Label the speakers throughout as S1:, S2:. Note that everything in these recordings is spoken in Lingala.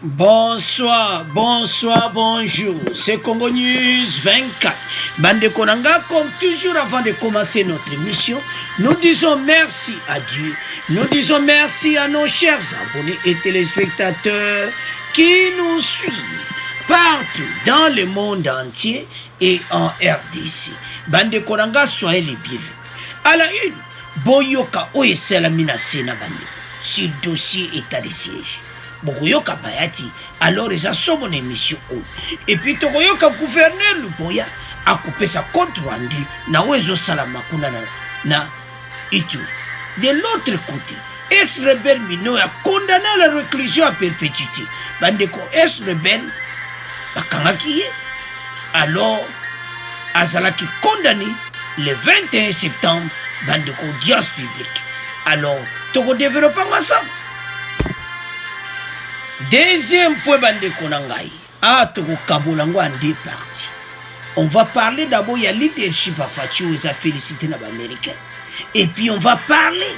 S1: Bonsoir, bonsoir, bonjour. C'est Congo News 24. Bande Konanga, comme toujours avant de commencer notre émission, nous disons merci à Dieu. Nous disons merci à nos chers abonnés et téléspectateurs qui nous suivent partout dans le monde entier et en RDC. Bande Konanga, soyez les bienvenus. À la une, Boyoka Oyeselamina Sena Bande, sur dossier état de siège. Boyoka Bayati, alors ils ont mon émission. Et puis Toyoka gouverneur Luboya a coupé sa compte rendu na Wezo Salamakuna na Itu. De l'autre côté, ex-rebelle Mino a condamné la réclusion à perpétuité. Bandeko ex-rebelle Bakangaki, alors Azalaki condamné le 21 septembre Bandeko audience publique. Alors, Togo développons ensemble. Deuxième point, Bande Konangai. Togo Kabolango en deux parties. On va parler d'abord, il y a leadership à Fatih où ils ont félicité les Américains. Et puis on va parler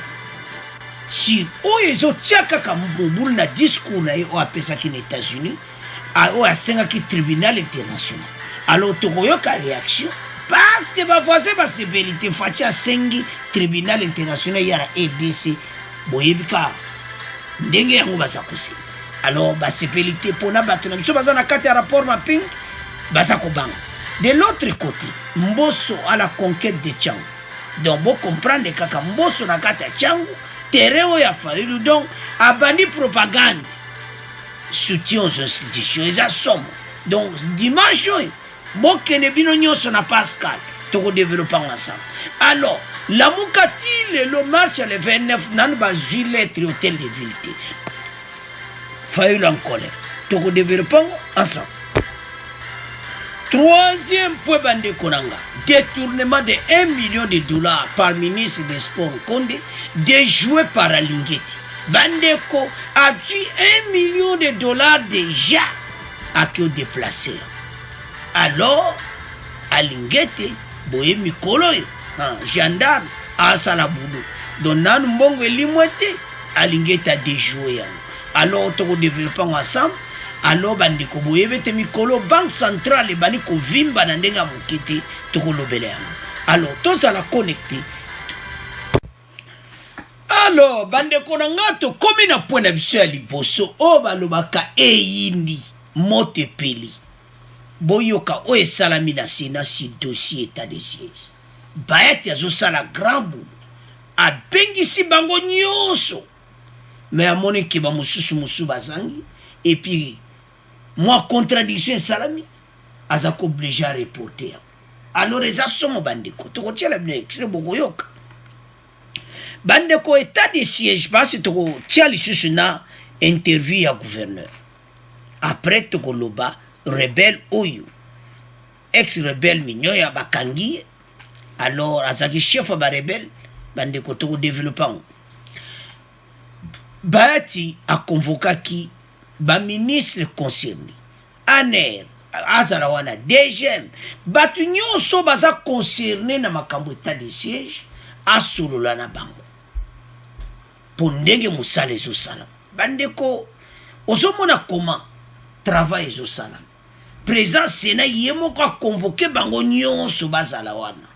S1: sur où ils ont tchaka kamboul na discours na yo appelé ça aux États-Unis, à au tribunal international. Alors Togo yoka réaction parce que ma voisin va se vérité Fatih a sengi tribunal international ya EDC boyebika ndenge yango basakose. Alors, c'est pénalité pour na batona. Nous sommes dans la carte rapport mapping, bang. De l'autre côté, Mbosso à la conquête de Tchangou. Donc, vous comprenez que Mbosso na carte Tchangou, terrain y a fallu donc abandonner propagande, soutien aux institutions, ils assomment. Donc, dimanche, bon que ne binonio son a Pascal, tout développant ensemble. Alors, la Moukati, le marche le 29, nan ba lettre hôtel de ville. Fayoul en colère. Togo développons ensemble. Troisième point, Bande Konanga. Détournement de 1 million de dollars par ministre des Sports Condé, déjoué par Alingeti. Bandeko a dû 1 million de dollars déjà à qui déplacé. Alors, Alingeti, boye mikolo, gendarme, à Salaboudou. Donc, nan mbongo limouette, Alingeti a déjoué. Alors, nous développons ensemble. Alors, bandeko boyebe te mikolo banque centrale baniko vimba na ndenga mokete tokolo belea. Alors, tous à la connecter. Alors, bandeko nangato comme na point d'avis à liboso o balobaka eyindi mote peli. Boyoka o esalami na Sénat si dossier état de siège. Bayati azo sala grand bout. A bengisi bango nyonso. Mais à mon équipe, je bazangi et puis moi contradiction salami azako obligé à reporter. Alors les assomo bandeko to ko tela bien extrait bogoyoka bandeko état de siège parce que to teli susuna interview à gouverneur après to ko loba rebelle oyo ex rebelle minyo ya bakangi alors azaki chef ba rebelle bandeko to ko développant. Bati a convoqué qui ba ministre concerné ANER Azarawana DGM batu nyonso baza concerné na makambo état de siège asolola na bango pour ndenge musala ezo sala bandeko ozomona comment travail ezo sala président Sénat yemoko a convoqué bango nyonso bazala wana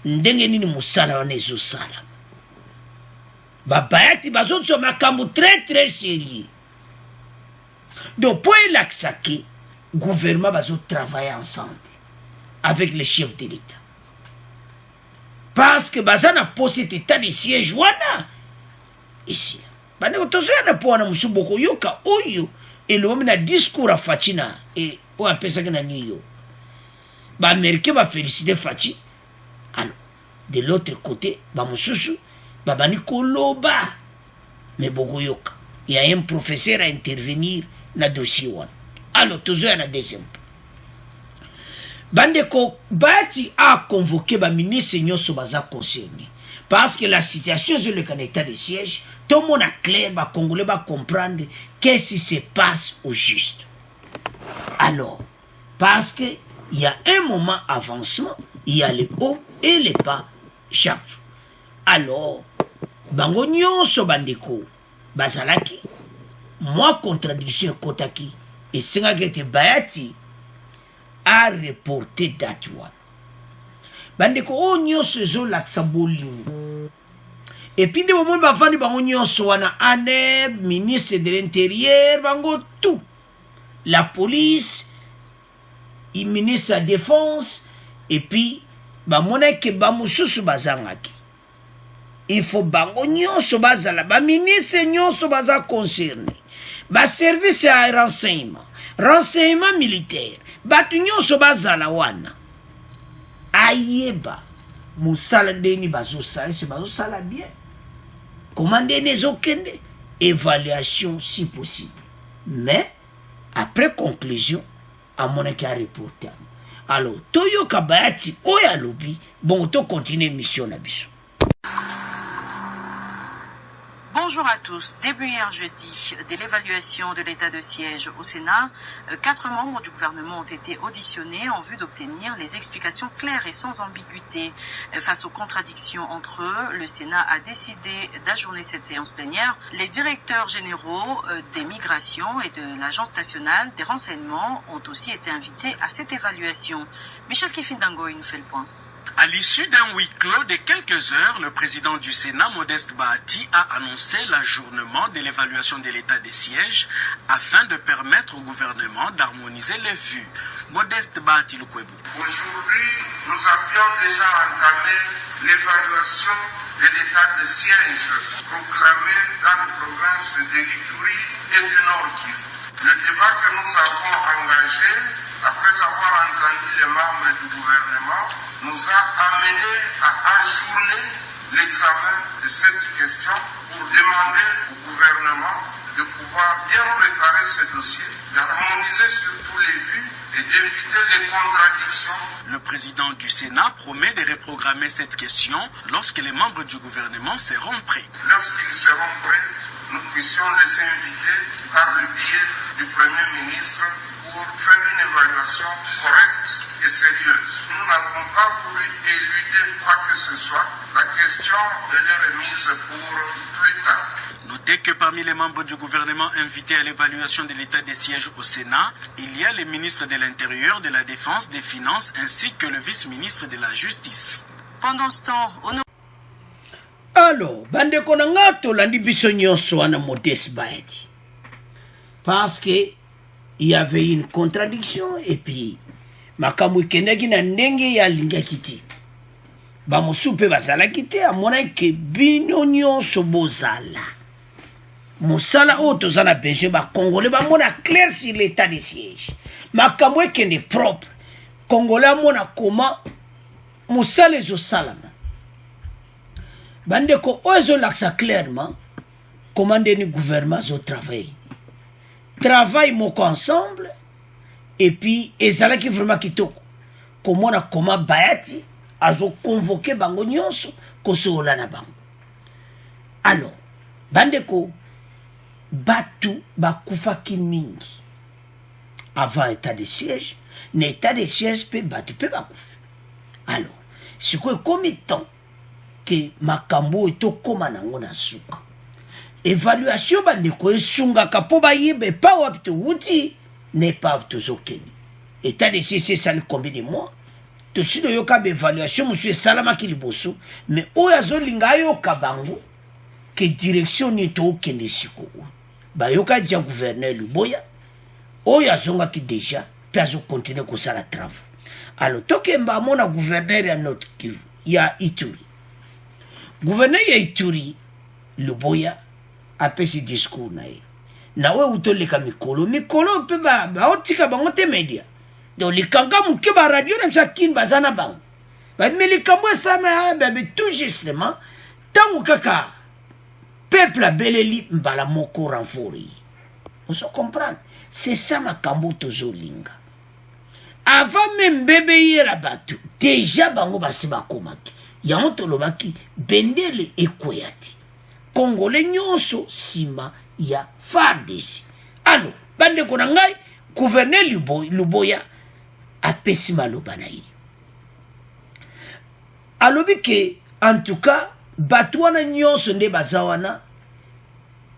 S1: ndenge nini musala wana ezo sala Babayati bazotso makambo très sérieux. Donc pour l'axaké, gouvernement bazo travailler ensemble avec les chefs de l'État. Parce que bazana posé état de siège wana ici. Bane otozo na po na musuboko yoka oyo et le na discours à Fatina et o apesa na niyo. Ba américain va féliciter Fati. Alors de l'autre côté, ba mususu Babani Koloba. Mais Bogoyoka. Il y a un professeur à intervenir dans le dossier. Alors, toujours un deuxième. Bandeko Bati a convoqué le ministre Seigneur Sobaza concerné. Parce que la situation sur le état de siège, tout le monde a clair, les Congolais va comprendre qu'est-ce qui se passe au juste. Alors, parce qu'il y a un moment avancement, il y a les hauts et les bas chaque. Alors, bango nyonso bandeko bazalaki moi contradiction kotaki et sengaki bayati a reporté date wana bandeko o nyonso ezolakisa bolingo et puis de moment bavandi bango nyonso wana ANEB ministre de l'intérieur bango tout la police le ministre de la défense et puis bamonaki bamususu bazangaki il faut bango nyonso bazala ba ministre nyonso baza concerné ba service ya renseignement militaire batu nyonso bazala wana ayeba musala deni bazosala bien commandé nezokende évaluation si possible mais après conclusion amonaki a reporter alors toyoka bayati oyo alobi bon to continuer mission na biso.
S2: Bonjour à tous. Début hier jeudi de l'évaluation de l'état de siège au Sénat, 4 membres du gouvernement ont été auditionnés en vue d'obtenir les explications claires et sans ambiguïté. Face aux contradictions entre eux, le Sénat a décidé d'ajourner cette séance plénière. Les directeurs généraux des migrations et de l'Agence nationale des renseignements ont aussi été invités à cette évaluation. Michel Kifindango nous fait le point.
S3: À l'issue d'un huis clos de quelques heures, le président du Sénat, Modeste Bahati, a annoncé l'ajournement de l'évaluation de l'état des sièges afin de permettre au gouvernement d'harmoniser les vues. Modeste Bahati Lukwebo.
S4: Aujourd'hui, nous avions déjà entamé l'évaluation de l'état de siège proclamé dans les provinces de l'Ituri et du Nord Kivu. Le débat que nous avons engagé, après avoir entendu les membres du gouvernement, nous a amené à ajourner l'examen de cette question pour demander au gouvernement de pouvoir bien préparer ce dossier, d'harmoniser sur tous les vues et d'éviter les contradictions.
S3: Le président du Sénat promet de reprogrammer cette question lorsque les membres du gouvernement seront prêts.
S4: Lorsqu'ils seront prêts, nous puissions les inviter par le biais du Premier ministre pour faire une évaluation correcte et sérieuse. Nous n'avons pas voulu éluder quoi que ce soit. La question est remise pour plus tard.
S3: Notez que parmi les membres du gouvernement invités à l'évaluation de l'état des sièges au Sénat, il y a les ministres de l'Intérieur, de la Défense, des Finances ainsi que le vice-ministre de la Justice.
S2: Pendant ce temps,
S1: alors bandeko na nga tolandi biso nyonso wana Modeste Bahati parce que il y avait une contradiction et puis makambo ekendaki na ndenge ya lingaki te bamosusu mpe bazalaki te amonaki bino nyonso bozala mosala oyo toza na besoin bakongole bamona clair sur l'état de siège makambo ekende propre kongole amona koma mosala ezosalama bandeko oyo ezolakisa clairement comment ndeni gouvernement azotravaille travail moko ensemble et puis ezalaki vraiment kitoko komona koma Bahati azoconvoke bango nyonso kosola na bango. Alors bandeko batu bakufaki mingi avant état de siège na état de siège pe batu pe bakufi. Alors sikoyo ekomi temps ke makambo etokoma nango na suka évaluation bandeko esungaka mpo bayeba epa wapi towuti na epa wapi tozokende. État de siège esali combien de mois tosili oyoka baévaluation mosusu esalamaki liboso mais oyo azolinga ayoka bango ke direction nini tookende sikoyo bayoka dia gouverneur Luboya oyo azongaki déjà mpe azokontinue kosala travaux. Alors tokemba amona gouverneur ya Nord Kivu ya Ituri. Gouverneur ya Ituri Luboya apesi discours na ye na we utoleka mikolo mpe baotika bango te media donc likanga moke baradio na msa kini baza na bango me likambo esama babe tout justement ntango kaka peuple abeleli mbala moko renfort on se comprendre c'est ça makambo tozolinga avant même bebe yela bato déjà bango basi bakomaki yango tolobaki bendele ekweya te Congolais nyonso sima ya FARDC. Alors bandeko na ngai gouverneur Luboya apesi maloba na ye alobi ke en tout cas bato wana nyonso nde baza wana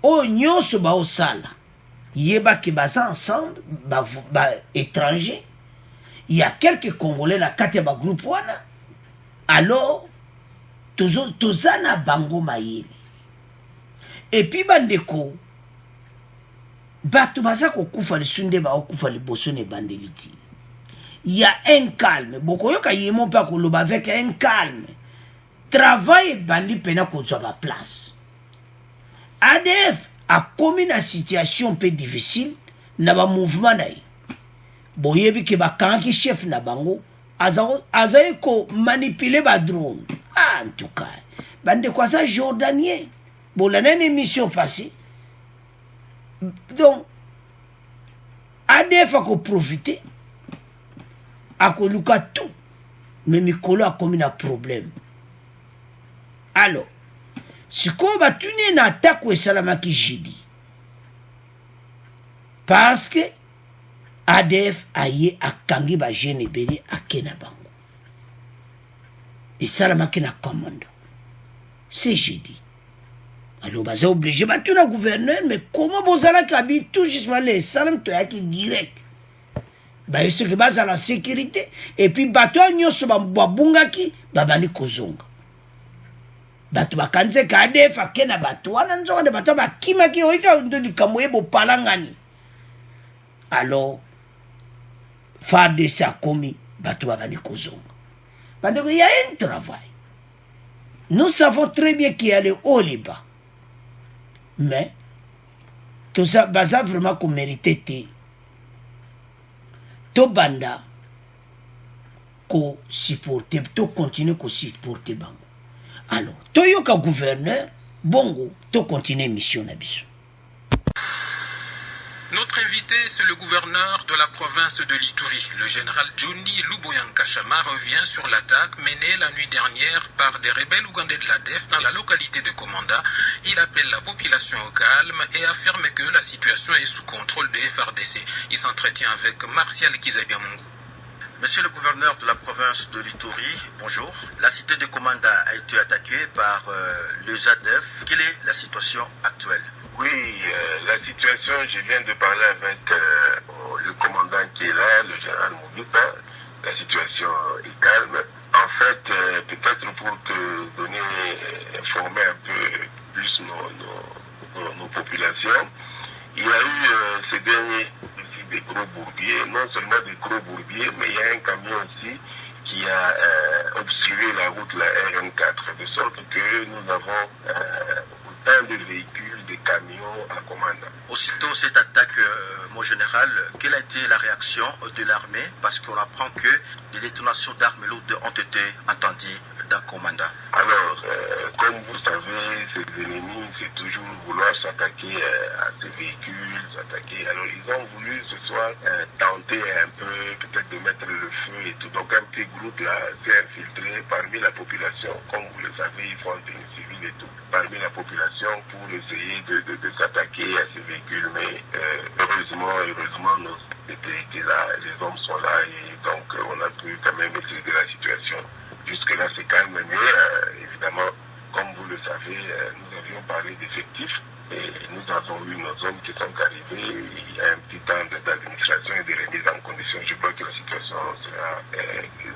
S1: oyo nyonso baosala yeba ki baza ensemble étranger. Il y a quelques Congolais na kati ya ba groupe wana. Alors tozana bango mayele. Et puis bandeko bato baza kokufa lisunde ba okufa liboso ne bandeliti. Il y a un calme. Bokoyoka yemo pa koloba avec un calme. Travail bandi pena kozwa ba place. ADF a commis une situation un peu difficile na ba mouvement na ye. Boyebi ke ba kanki chef na bango azaye ko manipuler ba drone. Ah, en tout cas, bande quoi ça jordanien. Bon, la même émission passée. Donc, ADF a profité. A koluka tout. Mais Mikolo a commis un problème. Alors, si on va tenir une attaque au Salamaki Jidi, parce que ADF a yé a kangi ba jene beri a Kenabango. Et Salamaki na commande. C'est Jidi. Alors, bah, c'est obligé. Bah, tu es gouverneur, mais comment vous allez habiter tout justement les Salam, tu es direct. Bah, il se base à la sécurité. Et puis, bah, toi, nous sommes bungaki, bah, bani kozonga. Bato bakanze kade fa kena bato wana nzonde bato bakima ki oika ndoli kamwebo palangani. Alors FARDC a commis bato babani kozonga. Parce qu'il y a un travail. Nous savons très bien qu'il y a le haut et bas. Mais tout ça baza vraiment qu'on méritait to banda ko supporter to continuer ko supporter bango. Alors, Toyoka gouverneur, bongo, to continue mission nabiso.
S5: Notre invité, c'est le gouverneur de la province de l'Ituri. Le général Johnny Luboyankashama revient sur l'attaque menée la nuit dernière par des rebelles ougandais de l'ADF dans la localité de Komanda. Il appelle la population au calme et affirme que la situation est sous contrôle des FARDC. Il s'entretient avec Martial Kizabiamungu.
S6: Monsieur le gouverneur de la province de l'Ituri, bonjour. La cité de Komanda a été attaquée par les ADF. Quelle est la situation actuelle?
S4: Oui, la situation, je viens de parler avec le commandant qui est là, le général Moubita. La situation est calme. En fait, peut-être pour te donner, informer un peu plus nos populations, il y a eu ces derniers des gros bourbiers, non seulement des gros bourbiers, mais il y a un camion aussi qui a obstrué la route, la RN4, de sorte que nous avons autant de véhicules, de camions à commande.
S6: Aussitôt cette attaque, mon général, quelle a été la réaction de l'armée? Parce qu'on apprend que des détonations d'armes lourdes ont été entendues dans Komanda.
S4: Alors, comme vous savez, ces ennemis, c'est toujours vouloir s'attaquer à ces véhicules, s'attaquer. Alors, ils ont voulu ce soir tenter un peu, peut-être de mettre le feu et tout. Donc, un petit groupe là s'est infiltré parmi la population. Comme vous le savez, ils font un tenue civile et tout. Parmi la population pour essayer de s'attaquer à ces véhicules. Mais heureusement, nos autorités là, les hommes sont là et donc on a pu quand même maîtriser la situation. Jusque-là, c'est calme, mais évidemment, comme vous le savez, nous avions parlé d'effectifs et nous avons eu nos hommes qui sont arrivés. Il y a un petit temps d'administration et de remise en condition. Je crois que la situation sera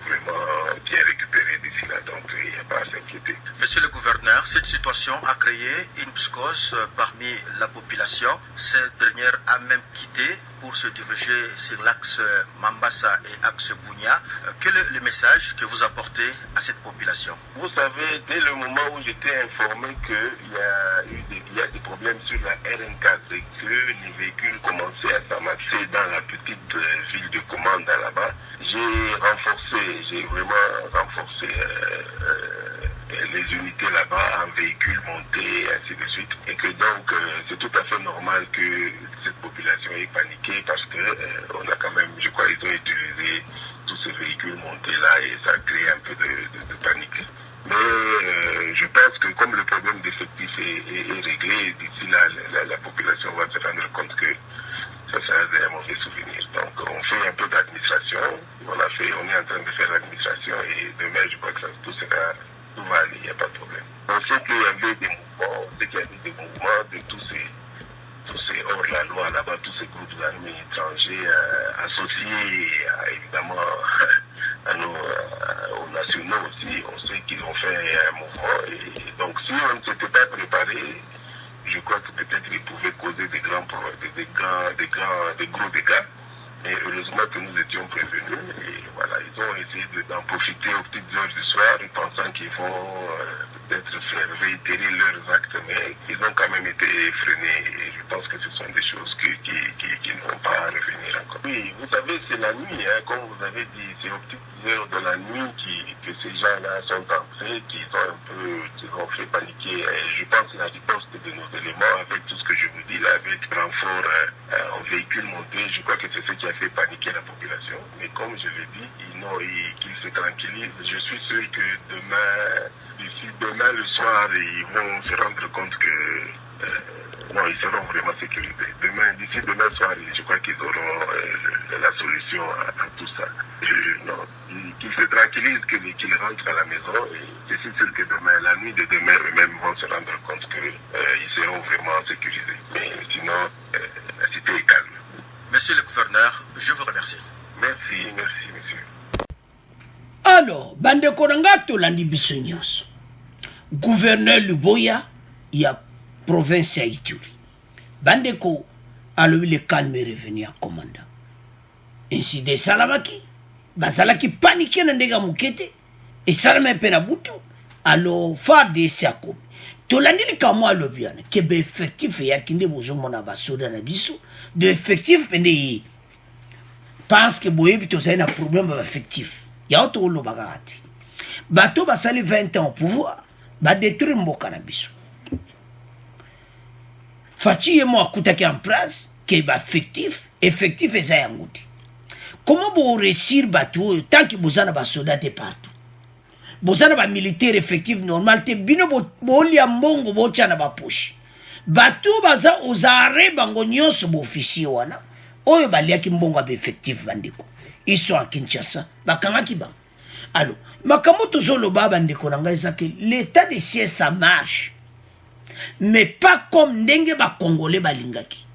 S4: vraiment bien récupérée d'ici là, donc il n'y a pas à s'inquiéter.
S6: Monsieur le gouverneur, cette situation a créé une psychose parmi la population. Cette dernière a même quitté pour se diriger sur l'axe Mambasa et axe Bunia. Quel est le message que vous apportez à cette population?
S4: Vous savez, dès le moment où j'étais informé qu'il y a des problèmes sur la RN4 et que les véhicules commençaient à s'amasser dans la petite ville de Komanda là-bas, j'ai vraiment renforcé les unités là-bas en véhicules montés, ainsi de suite. Et que donc, c'est tout à fait normal que cette population ait paniqué parce que on a quand même, je crois, ils ont utilisé tous ces véhicules montés là et ça a créé un peu de panique. Mais je pense que comme le problème d'effectifs est réglé, d'ici là, la population va se rendre compte que ça sera un mauvais souvenir. Donc on fait un peu d'administration, on est en train de faire l'administration et demain je crois que tout va aller, il n'y a pas de problème. On sait qu'il y avait des mouvements, de tous ces hors la loi là-bas, tous étrangers associés évidemment aux nationaux aussi. On sait qu'ils ont fait un mouvement et donc si on ne s'était pas préparé, je crois que peut-être ils pouvaient causer des gros dégâts. Mais heureusement que nous étions prévenus et voilà, ils ont essayé d'en profiter aux petites heures du soir, pensant qu'ils vont peut-être faire réitérer leurs actes, mais ils ont quand même été freinés et je pense que ce sont des choses qui ne vont pas revenir encore. Oui, vous savez, c'est la nuit, hein, comme vous avez dit, c'est aux petites heures de la nuit que ces gens-là sont entrés, qu'ils ont fait paniquer. Et je pense que la riposte de nos éléments, avec tout ce que je vous dis là, avec renfort en véhicule monté, je crois que c'est ce qui a fait paniquer la population. Mais comme je l'ai dit, qu'ils se tranquillisent. Je suis sûr que d'ici demain le soir, ils vont se rendre compte que non, ils seront vraiment sécurisés. D'ici demain soir, je crois qu'ils auront la solution à tout ça. Qu'ils se tranquillisent, qu'ils rentrent à la maison. Et je suis sûr que demain, la nuit de demain, eux-mêmes vont se rendre compte qu'ils seront vraiment sécurisés. Mais sinon, la cité est calme.
S6: Monsieur le gouverneur, je vous remercie.
S4: Merci, monsieur.
S1: Alors, bandeko nanga tolandi biso nyonso. Gouverneur Luboya ya province ya Ituri. Bandeko alobi le calme est revenu à commandant. Incident salamaki, bazalaki paniqué na ndega mukete et salama pe na butu. Alors farde siakomi. Tolandi likamwa alobi yana kebe effectif ya kinde bozo mona basoda na biso de effectif pende parce que boyebi tozali na problème effectif. Ya oto lo bagati. Bato basali 20 ans au pouvoir, ba détruire mboka na biso. Fachi et moi akutaki en place ke ba effectif eza yango te. Comment vous réussir bato tant que vous avez des soldats de partout? Vous avez des militaires effectifs normal te bino bolia mbongo bocha na bapoche. Bato baza ozare bango nyonso bo officier wana. Oyo baliaki mbongo ba effectif bandeko. Ils sont à Kinshasa. Bakangaki ba. Alors, makambo tozolo ba bandeko na ngai ezaki l'état de siège ça marche. Mais pas comme ndenge ba congolais balingaki.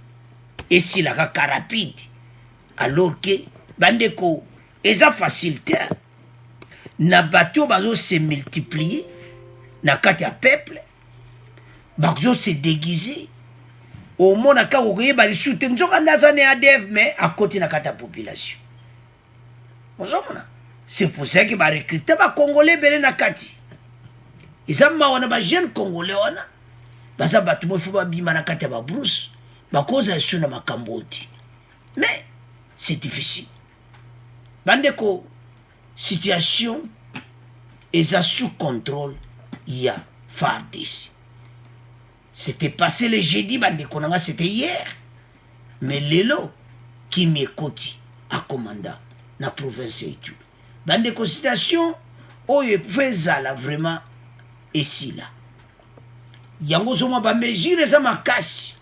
S1: Et si la kaka rapide. Alors que bandeko eza facilité. Na bato bazo se multiplier na kati ya peuple. Bazo se déguiser. Au moins ka okoye ba lisute nzoka ndazane ADF mais à côté na kati ya population. C'est pour ça que va recruter les Congolais belé na kati. Ils ont mawana ba jeune Congolais wana. Baza batu mo fuba bima na kati ba brousse. Ba koza suna makamboti. Mais c'est difficile. Bandeko situation est sous contrôle il y a FARDC. C'était passé le jeudi bandeko nanga c'était hier. Mais lelo qui m'écoute à commandant na province et tout. Dans des considérations, oye fezala vraiment ici là. Yango zoma ba mesure za makasi.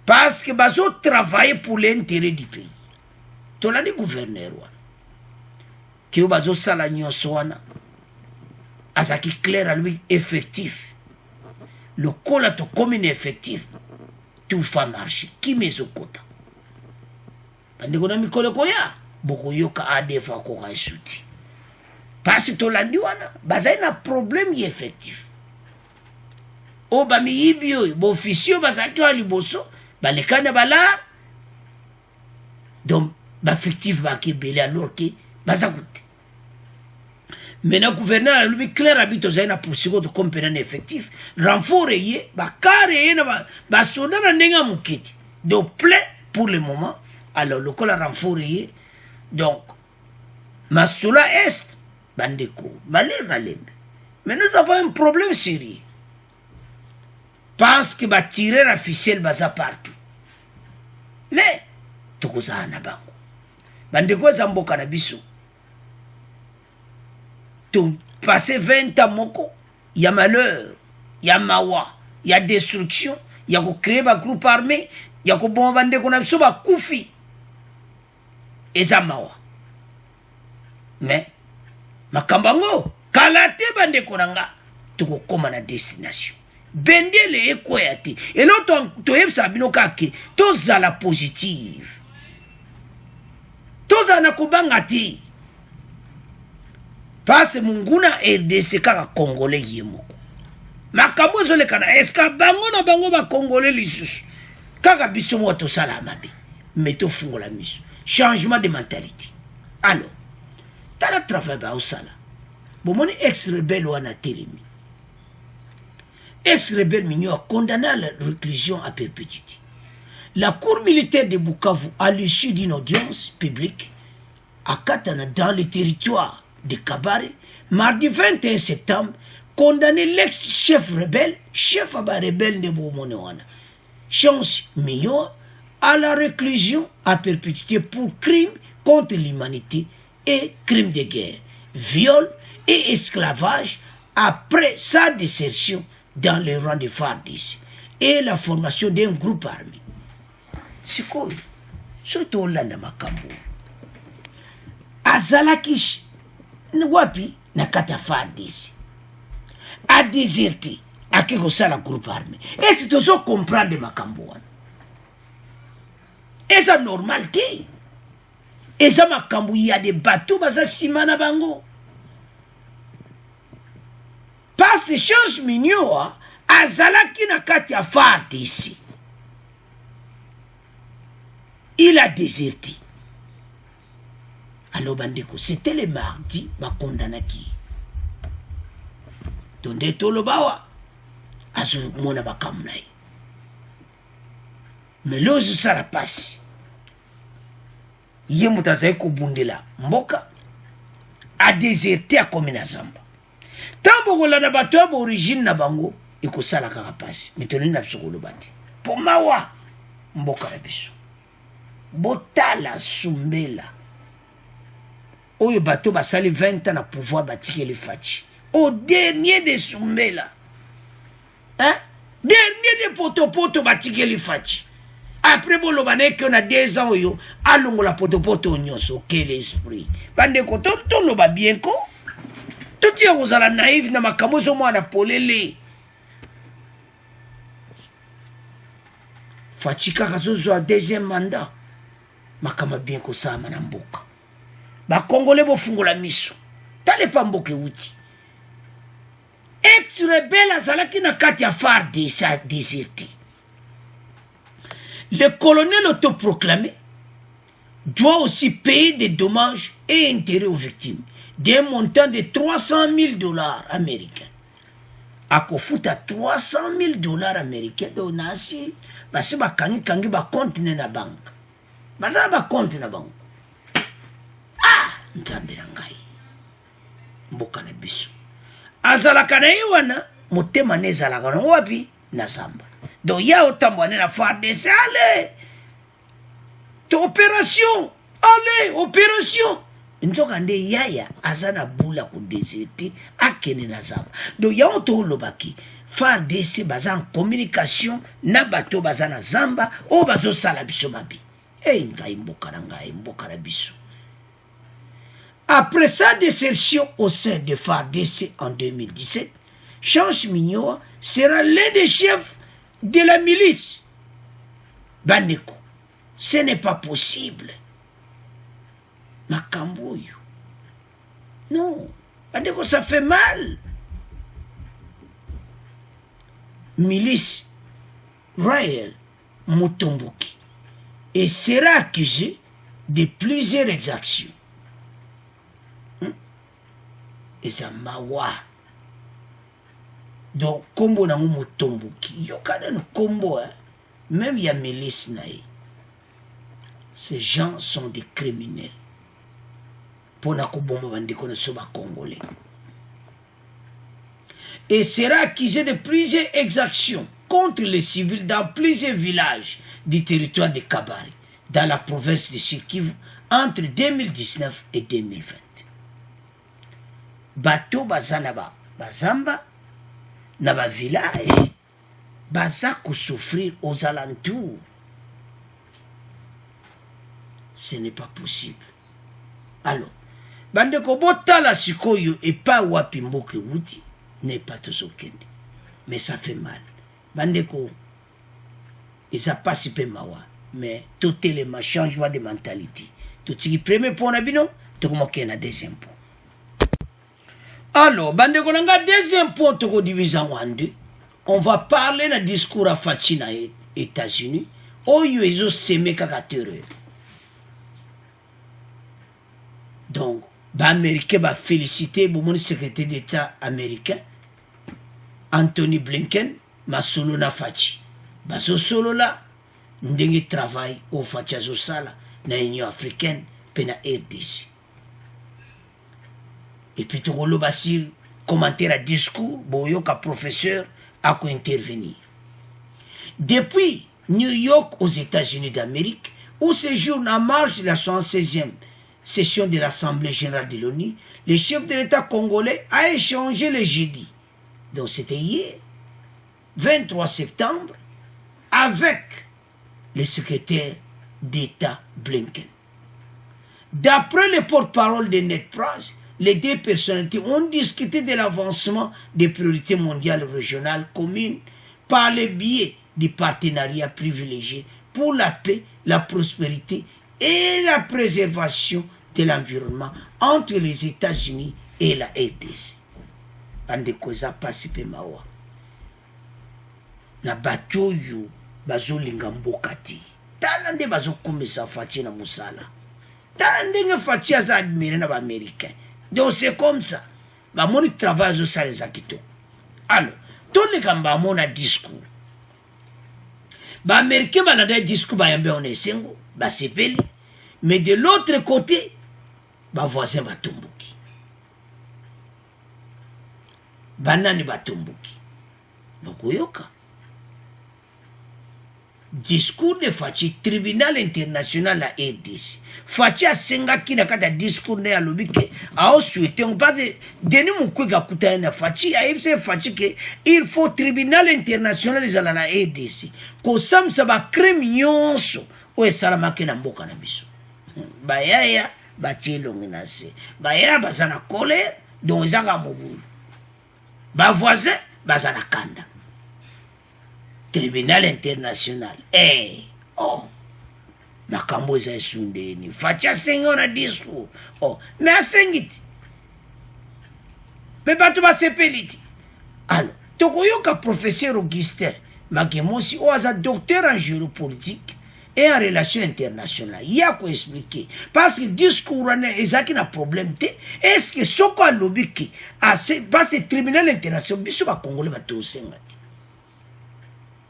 S1: Parce que bazo travailler pour l'intérêt du pays. Tolandi gouverneur wana. Ki bazo sala nyonso wana. Azaki clair à lui effectif. Le cola to commune effectif. Tout va marcher. Qui mezokota. Bandeko na mikolo koya boko yoka ADF akoka esuti parce tolandi wana bazali na problème effectif o ba miyibio bo officier bazaki wa liboso balekana bala donc ba effectif ba kebele alors que bazakute maintenant gouverneur lui clair habito zali na poursuivre de compétent effectif renfort yé ba carré na ba soda na ndenga muketi donc plein pour le moment. Alors, le col a renforcé. Donc, Massoula Est, Bandeko, Malem. Mais nous avons un problème sérieux. Parce que va tirer la ficelle baza partout. Mais, Tokoza Anabango. Bandeko Zambo Kanabiso. Tu passes 20 ans, Moko, il y a malheur, il y a mawa, il y a destruction, il y a créé un groupe armé, il y a bon Bandeko Nabiso, Koufi. Ezamawa. Mais, makambango, kalate bandeko nanga, tuko koma na destination. bendele ekoya te elo toyebisa bino kake tozala positive tozala na kobanga te pase munguna RDC kaka congolais ye moko makambo ezolekana eska bango na bango bacongolais lisusu kaka biso moko tosala mabe me tofungola miso changement de mentalité alors tala travail baosala bomoni ex-rebelle wana telemi ex-rebelle mignon a condamné à la réclusion à perpétuité. La cour militaire de Bukavu, à l'issue d'une audience publique à Katana, dans le territoire de Kabare, mardi 21 septembre, condamné l'ex-chef rebelle, chef rebelle de Boumonewana, Chance Mignon, à la réclusion à perpétuité pour crimes contre l'humanité et crimes de guerre, viol et esclavage après sa désertion dans les rangs de FARDC et la formation d'un groupe armé. C'est quoi? C'est Hollande makambo. Azalakish wapi na kata FARDC a déserté à quelque chose la groupe armé. Et c'est aussi comprendre makambo. Et ça normal que et ça makambo il y a des bateaux baza simana bango. Parce que Change Mignon azalaki na kati ya FARDC. Il a déserté. Alors bandeko, c'était le mardi ba kondanaki. Donde tolobawa azo mona bakamnai. Mais lozo sala pasi. Ye mutazai ko bundela mboka a déserté a komina zamba. Tambo kola na bato ya origine na bango ekosala kaka pasi metoni na biso kolobati po mawa mboka na biso botala sumbela oyo bato basali 20 ans na pouvoir batikeli faci au dernier de sumbela hein dernier de potopoto batikeli faci après boloba na ke na 2 ans oyo alongola potopoto nyonso quel esprit bande ko to loba bien ko tout est aux ala naïf na makambo zo mwana polele Fachika kazozo a deuxième mandat makama bien ko sama na mboka ba congolais bo fungola miso tale pa mboke wuti ex-rebelle azalaki na kati ya FARDC sa déserté. Le colonel autoproclamé doit aussi payer des dommages et intérêts aux victimes d'un montant de $300,000 américains. À kofuta $300,000 américains donasi basi bakangi ba compte na banque. Baza ba compte na banque. Ah, nzambira ngai. Mboka na biso. Azalaka na iwana motema nezalaka na wapi na samba. Donc ya otambwane na FARDC allez. Opération, allez, opération. Nzoka nde yaya azana bula ku déserté akene na zamba. Donc ya oto lobaki FARDC baza en communication na bato baza na zamba o bazo sala biso mabi. Ngai mboka na ngai mboka na biso. Après sa désertion au sein de FARDC en 2017, Change Mignon sera l'un des chefs de la milice. Bandeko, ce n'est pas possible. Makamboyo. Non. Bandeko, ça fait mal. Milice Royal Mutomboki et sera accusé de plusieurs exactions. Et ça mawa. Donc, combo na Mutomboki. Yokada no combo, hein. Même il y a milice naï. Ces gens sont des criminels. Pour na kubomba bandiko na soba congolais. Et sera accusé de plusieurs exactions contre les civils dans plusieurs villages du territoire de Kabare, dans la province de Sud-Kivu, entre 2019 et 2020. Bato bazanaba, bazamba, naba village, baza ko souffrir aux alentours. Ce n'est pas possible. Alors, bande ko botala sikoyo et pas wapi mboke wuti n'est pas tout kende. mais ça fait mal. Bandeko, ils n'ont pas si peu mawa, mais tout les changement de mentalité. Tout ce qui est premier point, tout le monde qui est un deuxième point. Alors, bandeko, on a deuxième point, tout divisé en deux. On va parler d'un discours à Fachi aux États-Unis, où ils ont semé caractère. Donc, l'Américain va féliciter le secrétaire d'État américain, Anthony Blinken, ma solo na Fachi. Baso solo là, ndenge travail au Fachi Azosala, na Union africaine, pe na RDC. Et puis, tout le basile, commentaire à discours, boyo ka professeur, a quoi intervenir. Depuis New York aux États-Unis d'Amérique, où séjourne en marge de la 76e session de l'Assemblée générale de l'ONU, le chef de l'État congolais a échangé le jeudi, donc c'était hier, 23 septembre, avec le secrétaire d'État Blinken. D'après le porte-parole de NetPress, les deux personnalités ont discuté de l'avancement des priorités mondiales régionales communes par le biais du partenariat privilégié pour la paix, la prospérité et la préservation de l'environnement entre les États-Unis et la RDC. Bandekoza pasipe mawa. Na batoyo bazolinga mbokati. Tala nde bazokomisa Fachi na musala. Tala ndenge Fachi aza admiré na ba-américain. Donc c'est comme ça. Bah, mon travail, je sais les acquittons. Alors, tous les gars, mon discours. Bah, américain, bah, le discours, bah, yambe, on est singo. Bah, c'est peli. Mais de l'autre côté, bah, voisin, bah, tomboki. Bah, nani, bah, tomboki. Donc, yoka. Discours de Fachi, tribunal international à RDC. Fachi a sengaki na kata discours ne alobike a souhaité on pas de deni mukwega kutana Fachi a ibse Fachi que il faut tribunal international za la RDC ko sam sa ba crime nyonso o salama ke na mboka na biso bayaya ba chelo nginase bayaya bazana colère donc zanga mobulu ba voisin bazana kanda tribunal international oh makambo za sundeni Fachi asengo na discours oh mais asengiti mais batu basepeliti. Alors tokoyoka professeur Augustin Magemosi oaza docteur en géopolitique et en relations internationales yako expliquer parce que discours wana ezaki na problème te est-ce que soko alobiki parce que tribunal international biso ba congolais batosengati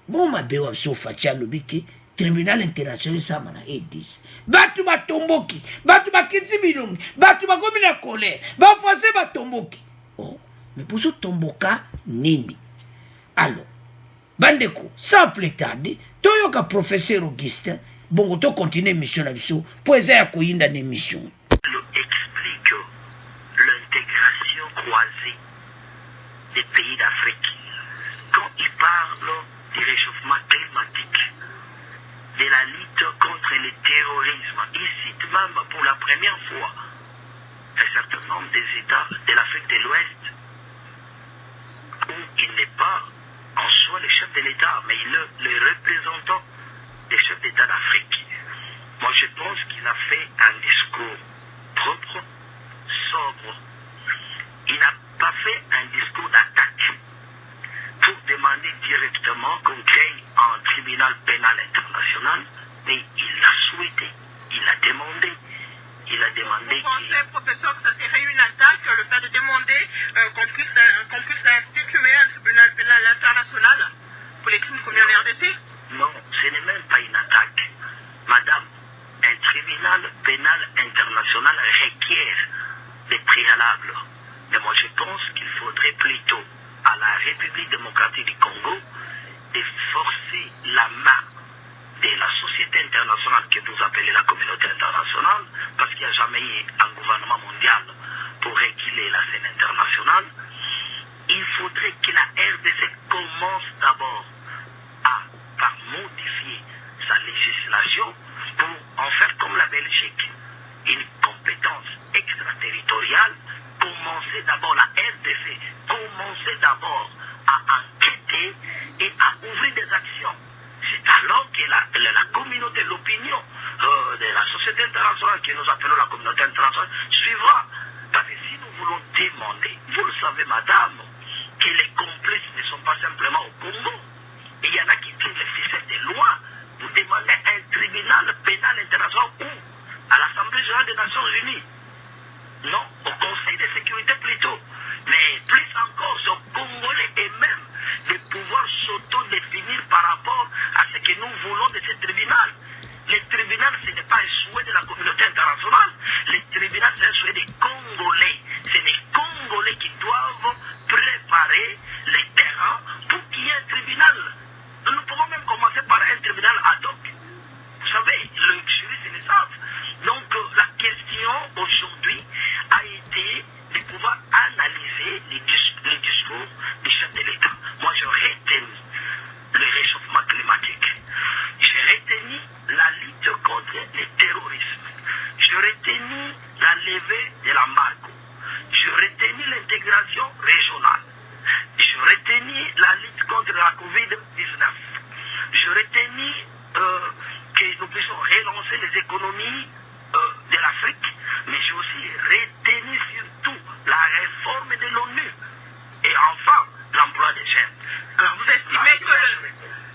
S1: bon mabewa so Fachi alobiki tribunal international sama na EDIS. Batu batomboki, batu bakiti bilongi, batu bakomi na colère, bafase batomboki. Oh, mais pour ce tomboka nini? Alors, bandeko, sans plus tarder, toyoka professeur Augustin, bongo to continue mission na biso, pour eza koyinda na mission.
S7: Explique l'intégration croisée des pays d'Afrique. Quand il parle du réchauffement climatique, de la lutte contre le terrorisme. Il cite même pour la première fois un certain nombre des États de l'Afrique de l'Ouest où il n'est pas en soi le chef de l'État, mais il est le représentant des chefs d'État d'Afrique. Moi, je pense qu'il a fait un discours propre, sobre. Il n'a pas fait un discours d'attaque pour demander directement qu'on crée un tribunal pénal international, mais il l'a souhaité, il l'a demandé. Il a demandé.
S8: Vous pensez, professeur, que ça serait une attaque, le fait de demander qu'on puisse instituer un tribunal pénal international pour les crimes commis en RDC?
S7: Non, ce n'est même pas une attaque. Madame, un tribunal pénal international requiert des préalables. Mais moi, je pense qu'il faudrait plutôt à la République démocratique du Congo de forcer la main de la société internationale que vous appelez la communauté internationale, parce qu'il n'y a jamais eu un gouvernement mondial pour réguler la scène internationale. Il faudrait que la RDC commence d'abord par modifier sa législation pour en faire comme la Belgique, une compétence extraterritoriale. Commencer d'abord la RDC, commencer d'abord à enquêter que nous appelons la communauté internationale suivra. Parce que si nous voulons demander, vous le savez madame, que les complices ne sont pas simplement au Congo. Et il y en a qui tirent les ficelles de loin. Vous demandez un tribunal pénal international où? À l'Assemblée générale des Nations Unies. Non, au Conseil de sécurité plutôt. Mais plus encore, c'est aux Congolais eux-mêmes de pouvoir s'auto-définir par rapport à ce que nous voulons de ce tribunal. Le tribunal, ce n'est pas un souhait de la communauté internationale. Le tribunal, c'est un souhait des Congolais. C'est les Congolais qui doivent préparer les terrains pour qu'il y ait un tribunal. Nous pouvons même commencer par un tribunal ad hoc. Vous savez, le juriste, ils le savent. Donc, la question aujourd'hui a été de pouvoir analyser les discours du chef de l'État. Moi, je retenu le réchauffement climatique. J'ai retenu la lutte contre le terrorisme. J'ai retenu la levée de l'embargo. J'ai retenu l'intégration régionale. J'ai retenu la lutte contre la COVID-19. J'ai retenu que nous puissions relancer les économies de l'Afrique, mais j'ai aussi retenu surtout la réforme de l'ONU et enfin l'emploi des jeunes.
S8: Alors vous estimez que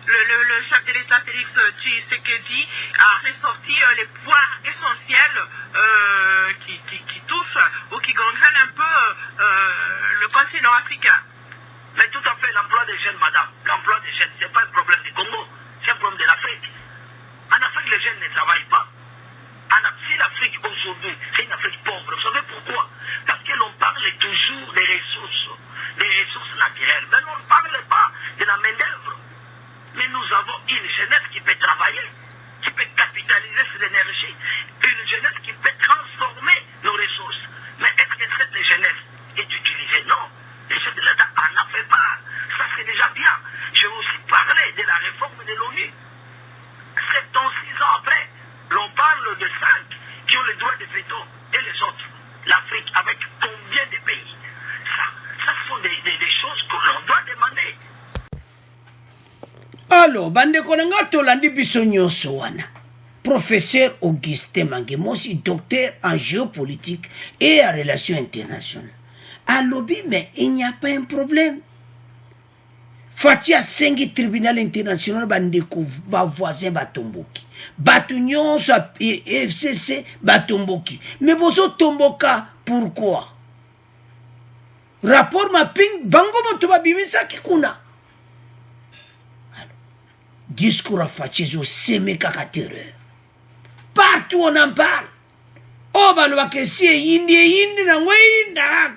S8: le chef de l'État Félix Tshisekedi a ressorti les points essentiels qui touchent ou qui gangrènent un peu le continent africain?
S7: Mais tout à fait, l'emploi des jeunes, madame. L'emploi des jeunes, ce n'est pas un problème du Congo, c'est un problème de l'Afrique. En Afrique, les jeunes ne travaillent pas. Si l'Afrique aujourd'hui, c'est une Afrique pauvre, vous savez pourquoi? Parce que l'on parle toujours des ressources naturelles, mais on ne parle pas de la main-d'œuvre. Mais nous avons une jeunesse qui peut travailler, qui peut capitaliser sur l'énergie, une jeunesse qui peut transformer nos ressources. Mais est-ce que cette jeunesse est utilisée? Non. Le chef de l'État en a fait part. Ça, c'est déjà bien. Je vais aussi parler de la réforme de l'ONU. 76 ans après, l'on parle de 5 qui ont le droit de veto et les autres. L'Afrique avec combien de pays? Ça sont des choses que l'on doit demander.
S1: Alors, bandeko nanga tolandi biso nyonso wana. Professeur Augustin Mangemosi, docteur en géopolitique et en relations internationales. À lobby, mais il n'y a pas un problème. Fatia 5 tribunal international bandeko ba voisin batomboki. Batu nyonso FCC batomboki. Mais bozo tomboka pourquoi? Rapport mapping bango moto babimisa kikuna. Discours à Fachezo seme kaka terreur. Partout on en parle. Oh balwa kesi yindi na ngweinda.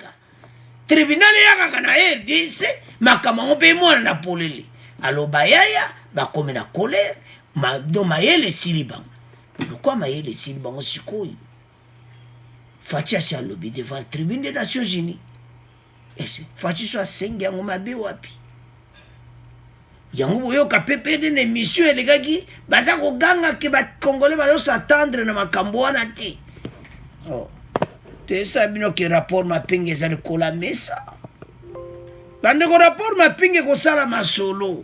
S1: Tribunal yaka na RDC makama ngope mwana na polele. Alo bayaya bakome na colère do mayele silibango. Pourquoi mayele silibango sikoyi? Fatia sa lobby devant le tribunal des Nations Unies. Et c'est Fatia so sengi yango mabe wapi? Yango boyo ka PPD ne mission elegaki baza ko ganga ke ba Congolais ba s'attendre na makambo wana ti. Oh. Te sabino ke rapport mapinge za kola mesa. Bande ko rapport mapinge ko sala masolo.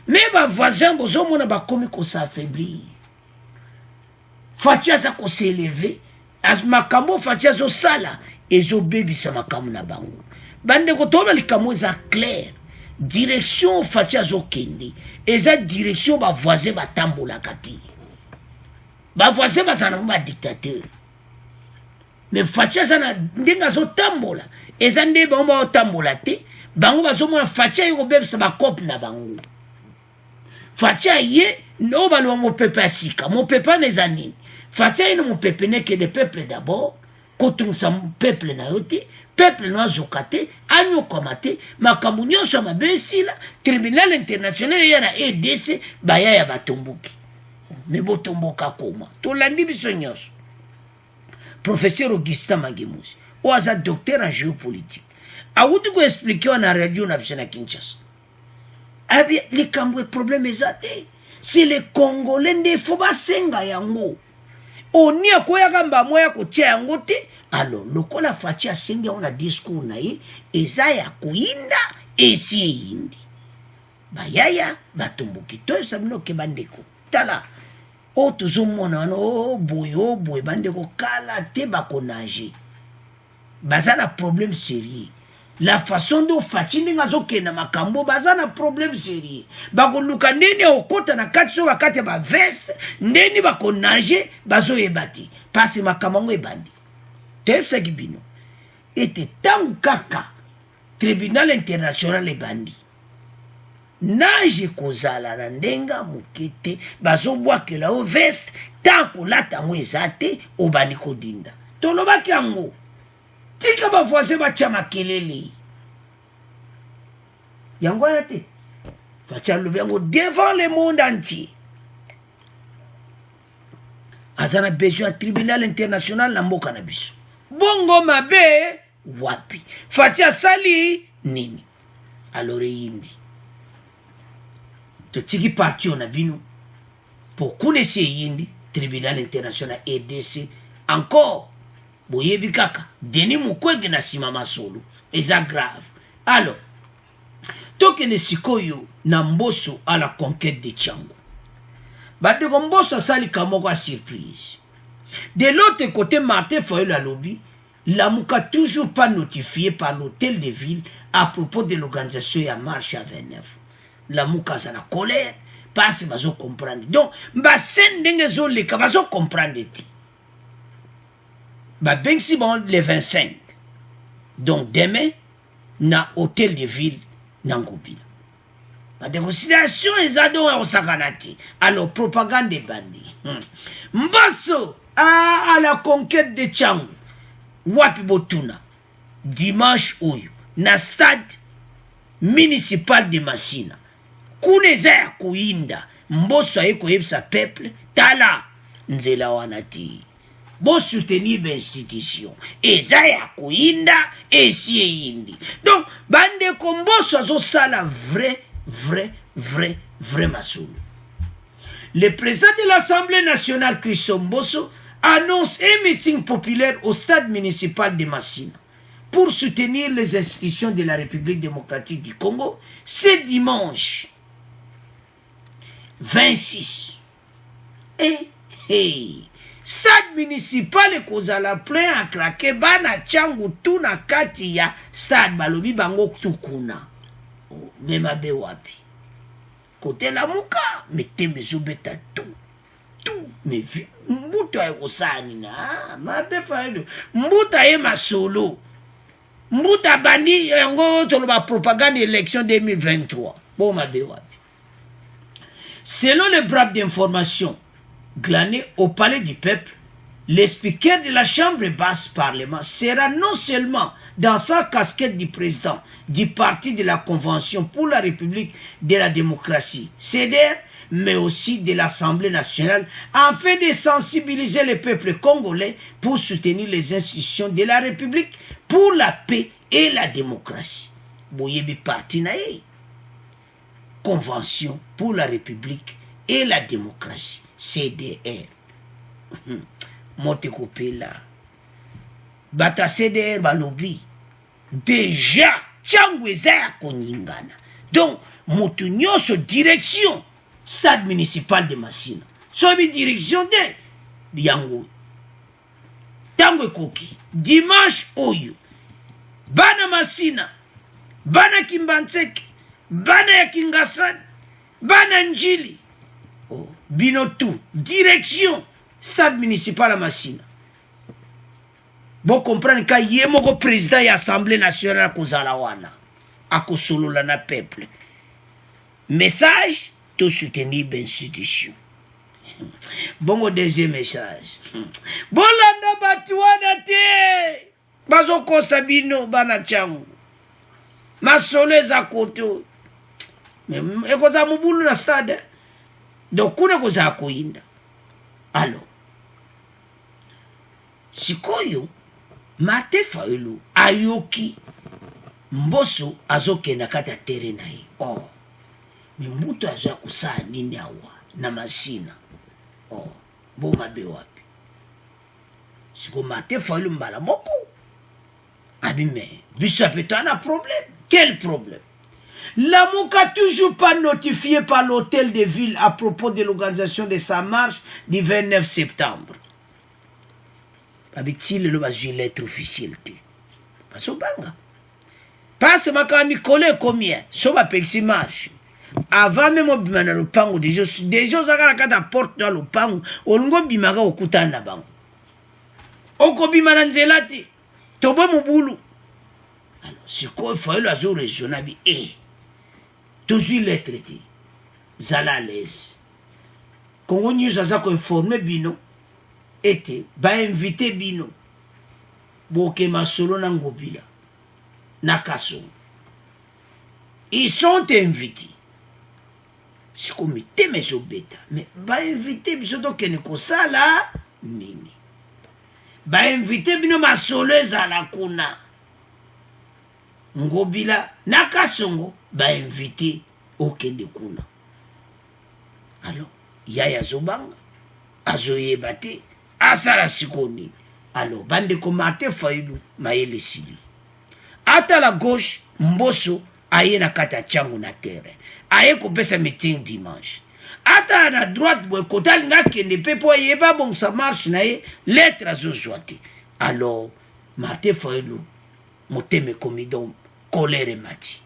S1: Mais ba voisin bozo mona ba komi ko s'affaiblir. Fatia za ko s'élever, as makambo Fatia zo sala ezo bebisa makambo na bango. Bande ko toba likamo za clair. Direction Fatia Zokende et cette direction ba voisin ba tambola kati ba voisin ba sana ba dictateur mais Fatia sana ndinga zo tambola et ça ndé ba ba tambola te bango ba zo mona Fatia yo bebisa ba cop na bango Fatia ye no ba lo mo pepe asika mo pepe na zanini Fatia ino mo pepe ne que le peuple d'abord contre sa peuple na yote peuple no azokate anyo komate makambo nyonso mabesila tribunal international yana EDC baya ya batomboki me botomboka koma tolandi biso nyonso professeur Augustin Mangemosi oaza docteur en géopolitique awuti ko expliquer na radio na biso na Kinshasa abi likambo e problème ezate c'est les Congolais ndefo basenga yango oni akoyaka mbamo ya kotia yango te. Alors, lokola Fatia sengi on a discours na ye, eza ya kuinda, esi yindi. Bayaya, batomboki, to sabino ke bandeko. Tala, o tozomona wana o boye bande kokala te bakonage baza na problème sérieux. La façon dont faci ndenge azokenda makambo baza na problème sérieux. Bakoluka ndeni okota na kati so bakati ya baveste ndeni bakonage bazoyeba te pasi makambo yango ebandi toyebisaki bino ete ntango kaka tribunal international ebandi nage kozala na ndenga moke te bazobwakela o veste tan kolata yango eza te obandi kodinda tolobaki yango tika bavoisin batya makelele yango wana te fatya lobi yango devant le monde entier aza na besoin ya tribunal international na mboka na biso bongo mabe wapi fatya asali nini alors eyindi totiki parti oyo na bino po kuna esi eyindi tribunal international EDC encore boyebi kaka Denis Mukwege na nsima masolo eza grave. Alors tokende sikoyo na Mbosso à la conquête de Tchango. Badeko Mbosso asali kamoko a surprise. De l'autre côté, Martin Fayulu alobi Lamuka toujours pas notifié par l'hôtel de ville à propos de l'organisation ya marche à 29. Lamuka za na colère parce que bazo comprendre. Donc basen ndenge zo leka bazo comprendre ti. Ba bengsi bon le 25. Donc demain na hôtel de ville na Ngobila. La déconsidération est à Sakanati. Alors, propagande des bandits. Mbosso à la conquête de Tchango. Wapi Botuna. Dimanche Oyo. Na stade municipal de Massina. Kuneza Kuinda. Mbosso a écoyé sa peuple. Tala. Nzela wanati. Bo soutenir l'institution. Et Zaya Kuinda. Et si indi. Donc, bande Kombosso a ça la vrai Massoulou. Le président de l'Assemblée nationale, Christian Mbosso, annonce un meeting populaire au stade municipal de Massina pour soutenir les institutions de la République démocratique du Congo ce dimanche 26. Stade municipal kozala plein à craquer bana Tchango tout na kati ya stade balobi bango tukuna. Mema be wapi kote la muka meteme zobeta tout mais mbuta ekosani na mabe Fayulu mbuta ye masolo mbuta bani yango toloba propagande élection 2023 bon mabe wapi. Selon les bribes d'information glanées au palais du peuple, le speaker de la chambre basse parlement sera non seulement dans sa casquette du président du parti de la Convention pour la République de la démocratie, CDR, mais aussi de l'Assemblée nationale, afin de sensibiliser le peuple congolais pour soutenir les institutions de la République pour la paix et la démocratie. Boyebi parti nae, Convention pour la République et la démocratie, CDR. Motekopela. Bata CDR balobi. Déjà, Tchango eza koningana. Donc, motu nyonso direction stade municipal de Massina. Sobi direction de yango. Tango koki. Dimanche oyo. Bana Massina. Bana Kimbanseke. Bana ya Kingasani. Bana Njili. Oh, binotu. Direction stade municipal à Massina. Bon comprendre ka yemoko président de l'Assemblée nationale kozala wana akosolola na peuple. Message to soutenir l'institution. Bon deuxième message. Bolanda batu wana te bazoko sabino bana Tchango. Masole za koto. Ekoza mubulu na stade. Donc kuna koza koinda. Alors sikoyo Martin Fayulu ayoki Mbosso azokenda kata tere na ye. Oh, mimbuto aza kusaa nini awa na Massina. Oh, boma be wapi. Siko Martin Fayulu mbala moko. Abime, biso apeta na problème. Quel problème? Lamuka toujours pas notifié par l'hôtel de ville à propos de l'organisation de sa marche du 29 septembre. Avec il le lettre officielle. Parce que passe ma quand collé combien soba pexi marche avant même obimana le pango déjà zakala kata porte dans le pango ongo bimaka okutana bango okobimana nzelati tobo mubulu alors siko faut le azur raisonnable toujours lettre ti zala les Congo News aza ko informer bino ete ba inviter bino boke masolo na ngobila Nakaso. Ils sont invités. C'est comme mes obéta. Mais ba invité biso donc ne ko sala nini. Ba invité bino masoleuse à la kuna. Ngobila nakasongo ba invité okende kuna. Alors yaya zobanga azoyebate asala sikoni. Alors bande ko Martin Fayulu mayele sili. Ata la gauche, Mbosso, aye na kata changu na terre. Aye kopesa meeting dimanche. Ata na droite, kotali nga kende pepo yeba bon ça marche na ye, lettre a zozwate. Alors, Martin Fayulu, moteme komidon, colère mati.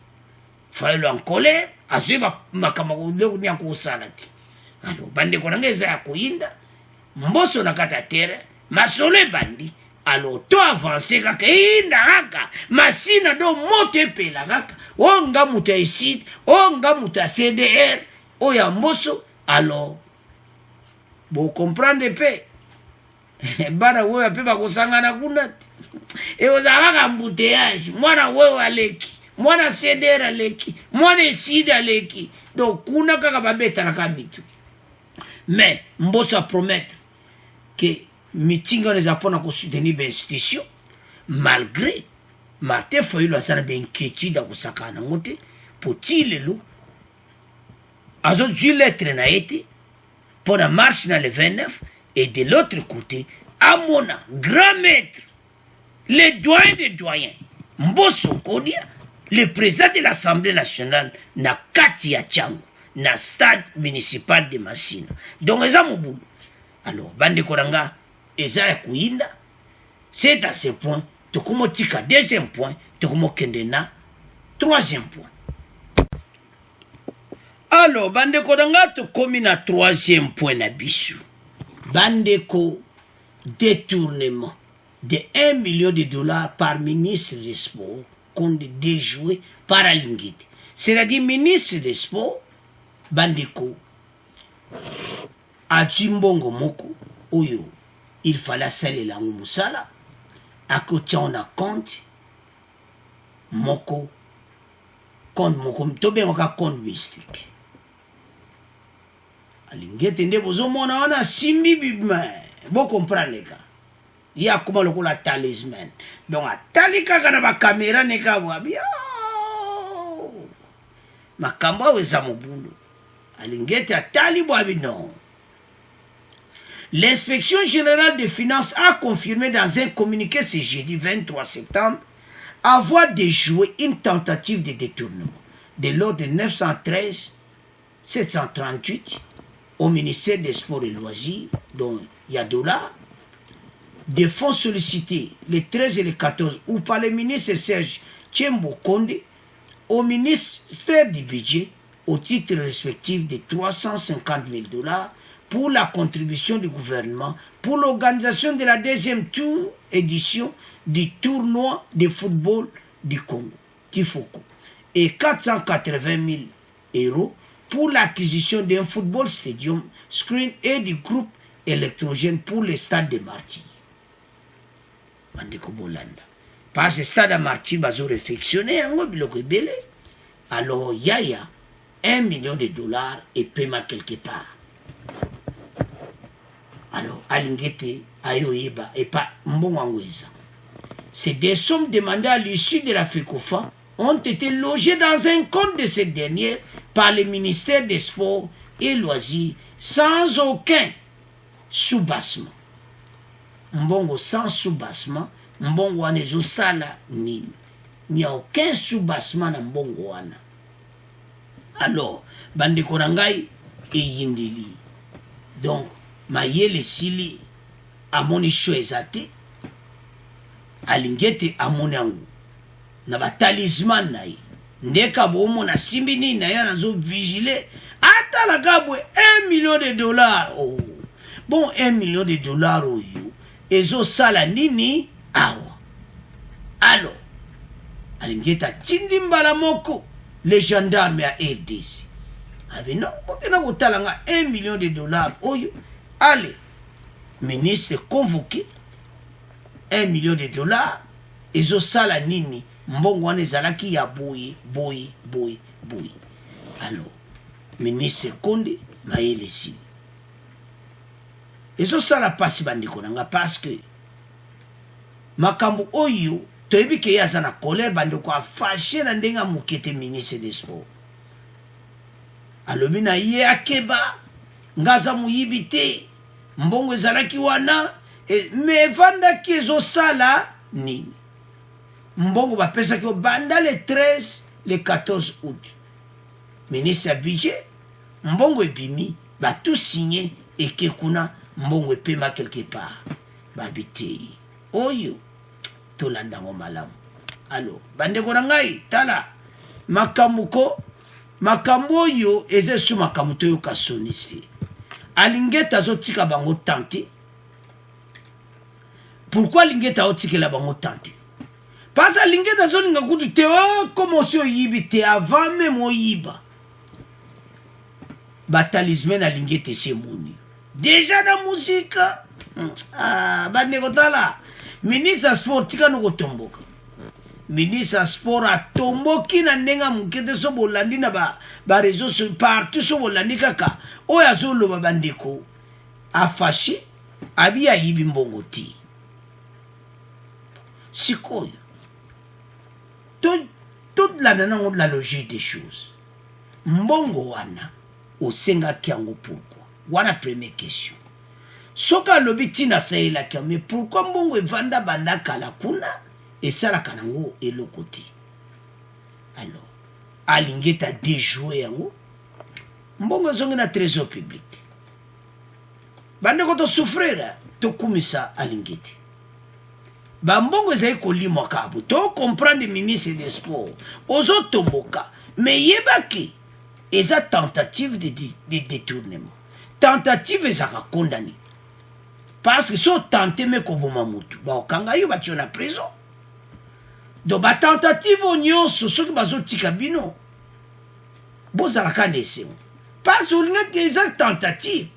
S1: Fayulu en colère, azeba makamako leo nyako salati. Alors, bande konangeza ya kuinda, Mbosso na kata terre, masole bandi. Alors, to avancé kaka inda kaka masina do mote pela kaka onga muta ici onga muta CDR oya Mbosso. Alors vous comprenez pe bana wewe pe bakosangana kuna e ozaka embouteillage mwana wewe aleki mwana CDR aleki mwana ici aleki donc kuna kaka babeta na kamitu mais Mbosso promettre que meeting on les apprend à soutenir les institutions malgré Martin Fayulu a sana inquiétude à kusakana ngote pour-il le azo du lettre na été pour la marche dans le 29 et de l'autre côté à Mona grand maître les doyens des doyens Mbosso Kodia le président de l'Assemblée nationale na kati ya Changu na stade municipal de Massina donc eza mobulu. Alors bande koranga eza kuinda c'est à ce point to komo tika deuxième point to komo kendena troisième point. Alors bande koranga to komi na troisième point na bisu bande ko détournement de 1 million de dollars par ministre des sports qu'on déjoué par Alingite, c'est-à-dire ministre des sports bande ko a Jimbongo Moko oyo il fallait saler la musala à côté on a compte Moko compte Moko tobe moka compte mystique Alingete nde bozo mona wana simbi bima bo comprendre ka ya kuma lokola talisman donc atalika kana ba caméra ne ka bwa bien makamba weza mobulu Alingete atali bwa bino. L'inspection générale des finances a confirmé dans un communiqué ce jeudi 23 septembre avoir déjoué une tentative de détournement de l'ordre de 913-738 au ministère des Sports et Loisirs, dont Yadola, des fonds sollicités les 13 et les 14 ou par le ministre Serge Tchembo Konde au ministère du Budget au titre respectif de 350 000 $, pour la contribution du gouvernement pour l'organisation de la deuxième édition du tournoi de football du Congo, Tifoko, et 480 000 € pour l'acquisition d'un football stadium, screen et du groupe électrogène pour le stade de Marty. Parce que le stade de Marty va se réfectionner, alors il y a 1 million de dollars et paiement quelque part. Alors, Alingete, Ayoyeba et pas Mbongwangweza. Ces deux sommes demandées à l'issue de la FECOFA ont été logées dans un compte de cette dernière par le ministère des Sports et Loisirs sans aucun soubassement. Mbongo sans soubassement, Mbongo wana ezo sala nini. Il n'y a aucun soubassement dans Mbongo wana. alors bandeko na ngai eyindeli donc mayele sili amoni sho eza te alingi ete amoni yango na batalisman na ye ndeka boomona simbi nini na ye nazovigile atalaka bwe 1 million de dollars. Oh. Bon 1 million de dollars oyo ezosala nini awa alors alingi ete atindi mbala moko les gendarmes ya RDC abe non bokena kotala nga 1 million de dollars oyo allez ministre convoqué 1 million de dollars ezosala nini mbongo wana ezalaki ya boye alors ministre Konde mayele si ezosala pasi bandeko nanga parce que makambo oyo toyebi ke yaza na colère bandeko afashe na ndenga mokete ministre des sports alobi na ye akeba ngaza muyibi te mbongo ezalaki wana me evandaki ezosala nini mbongo bapesaki banda le 13 le 14 août ministre ya budget mbongo ebimi batu signé eke kuna mbongo epema quelque part babitei oyo tolandango malamu alors bandeko na ngai tala makambo oyo eza su makambo toyoka soni se alingeti azotika bango tante pourquoi alingeti azotikela bango tante parce alingeti azolinga kutu te comme osi oyibi te avant même oyiba batalismen alingeti esi emoni déjà na musika bandeko tala ministre ya sport tika no kotomboka ministre ya sport atomboki na ndenga mokete so bolandi na bareseau partout so bolandi kaka oyo azoloba bandeko afashe abi ayibi mbongo ti sikoyo tolanda nango la logique des choses mbongo wana osengaki yango pourquoi wana première question soki alobi ntina asayelaki yango mais pourquoi mbongo evanda banda kala kuna esalaka nango eloko te alors alingi ete adejoue yango mbongo ezongi na trésor public bandeko tosouffrira tokumisa alingi te bambongo ezali kolimwa kabo tocomprendre ministre des sports ozotomboka mais yebaki eza tentative de détournement tentative ezaka condamné parce que so tente me koboma mutu baokanga yo batio na prison donc batentative nyonso soki bazotika bino bozalaka na esengo parce olingaki eza tentative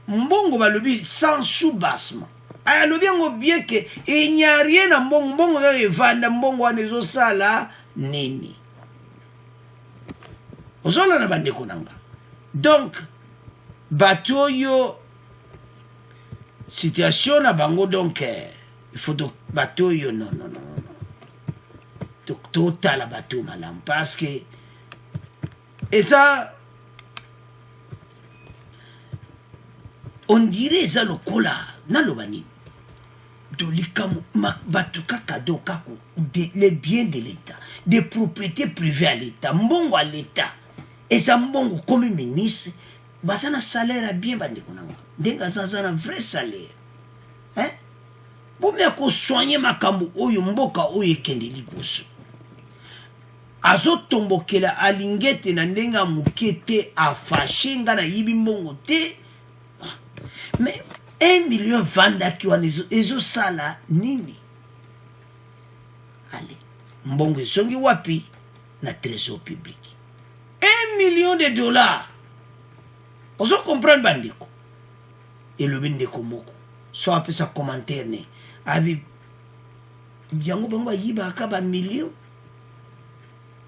S1: mbongo balobi sans soubassement alobi yango bien ke il n'y a rien na mbongo kaka evanda mbongo wana ezosala nini ozolana bandeko nanga donc bato oyo situation na bango donc il faut bato oyo non totala bato malamu parce que eza on dirait eza lokola naloba nini dolikamu bato kaka do kako les biens de l'état des propriétés privées à l'état mbongo à l'état eza mbongo comme ministre baza na salaire bien bandeko nanga ndenge azaza na vrai salaire bomea kosoigne makambo oyo mboka oyo ekendeli koso azotombokela alingete na ndenge amoke te afashe nga na yibi mbongo te mais 1 million vandaki wana ezosala nini ale mbongo ezongi wapi na trésor public 1 million de dollars ozo comprendre bandeko elobi ndeko moko so apesa commentaire ne abi yango bango bayibaka ba million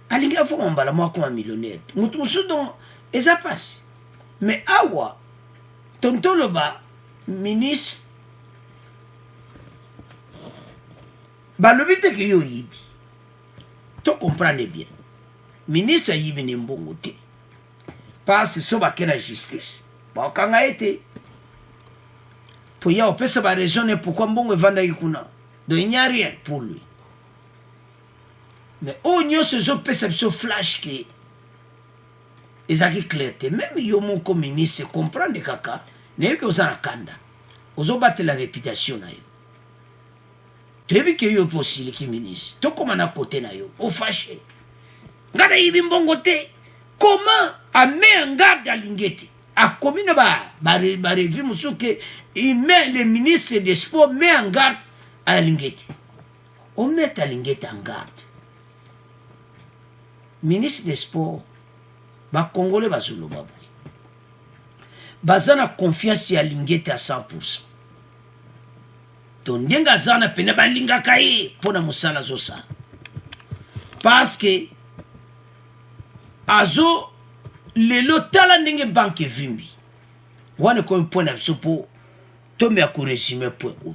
S1: alingi afo mbala mwako ma millionnaire mutu musu donc eza pasi mais awa tontoloba ministre balobi te ke yo yibi to comprendre bien ministre yibi ni mbongo te parce que so bakena justice bakanga ete pour ya opesa ba raison pourquoi mbongo evanda yikuna donc il n'y a rien pour lui mais on nyonso ezopesa biso flash ke ezaki clair te. Même yo moko ministre comprendre kaka nayebi ke oza na kanda ozobatela réputation na yo toyebi ke yo posiliki ministre tokoma na kote na yo ofashe nga nayibi mbongo te. Comment ame en garde alingi te akomi na barevi mosusu ke le ministre des sports met en garde alingi te omet alingi te en garde. Ministre des sports bakongole bazoloba boye baza na confiance ya lingete à 100%. To ndenge aza na pene balingaka ye mpona mosala azosala parce que azo lelo tala ndenge banke evimbi wana komi mpona biso mpo tombe ya koresume point oyo.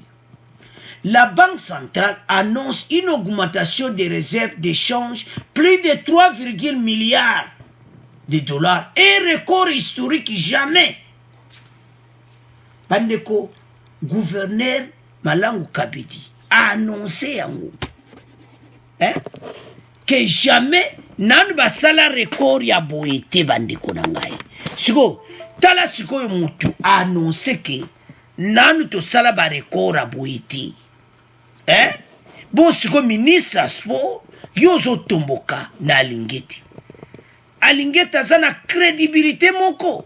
S1: La Banque centrale annonce une augmentation des réserves d'échange plus de 3,1 milliards de dollars. Un record historique jamais. Bandeko, gouverneur Malangu Kabedi a annoncé que jamais nan basala record ya boete bandeko nangai. Siko, tala siko yo mutu a annoncé que nanu to sala ba record a boete. Bon siko ministre sport yozo tomboka na alingeti. Alingeti azana crédibilité moko.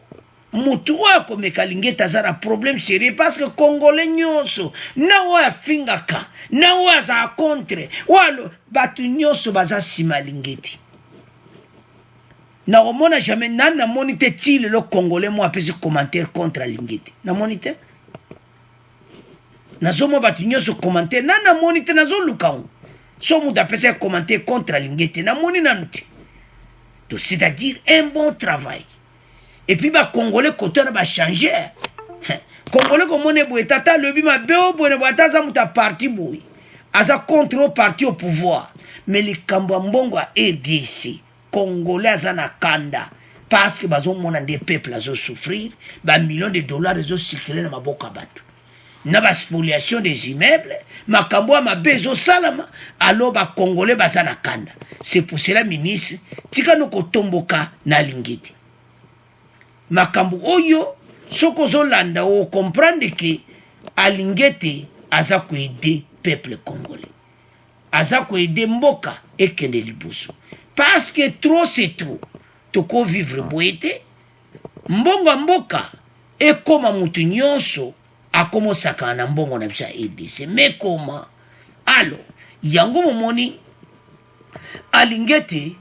S1: Mutu wa komeka alingeti azana problème sérieux parce que Congolais nyonso na wa fingaka na wa za contre walo batu nyonso baza sima alingeti. Na omona jamais nana monite tile le Congolais mo apesi commentaire contre alingeti. Na monite nazomo batu nyonso commentaire nana monite nazo lukao. So muda pese commentaire contre alingeti na moni nanute. Donc c'est-à-dire un bon travail. Et puis ba Congolais côté na ba changer. Congolais comme on est boy tata le bi ma beo boy na bata za muta parti boy. Aza contre au parti au pouvoir. Mais les Kambambongo a RDC Congolais aza na kanda parce que bazo mona des peuples azo souffrir, ba millions de dollars azo circuler na maboka batu. Na ba spoliation des immeubles, makambo ma bezo salama, alors ba Congolais baza na kanda. C'est pour cela ministre tika no kotomboka na lingeti. Makambo oyo soko zolanda o comprendre que alingete aza ko aider peuple congolais. Aza ko aider mboka ekende liboso. Parce que trop c'est trop. Toko vivre boete mbongo mboka e koma mutu nyonso akomo saka na mbongo na bisa EDC. Mais comment? Alors, yango momoni alingete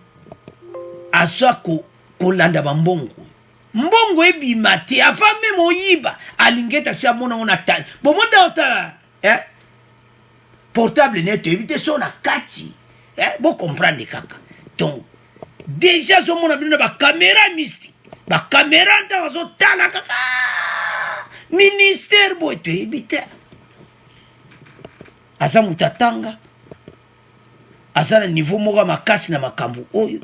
S1: aza ko landa bambongo. Mbongo ebima te avant même oyiba alingeta sia mona ona tali bon monda ota portable net éviter son na kati bon comprendre kaka. Donc déjà zo mona bino ba caméra mystique ba caméra nta zo tala kaka ministère boite éviter asa mutatanga asa na niveau moga makasi na makambu oyo.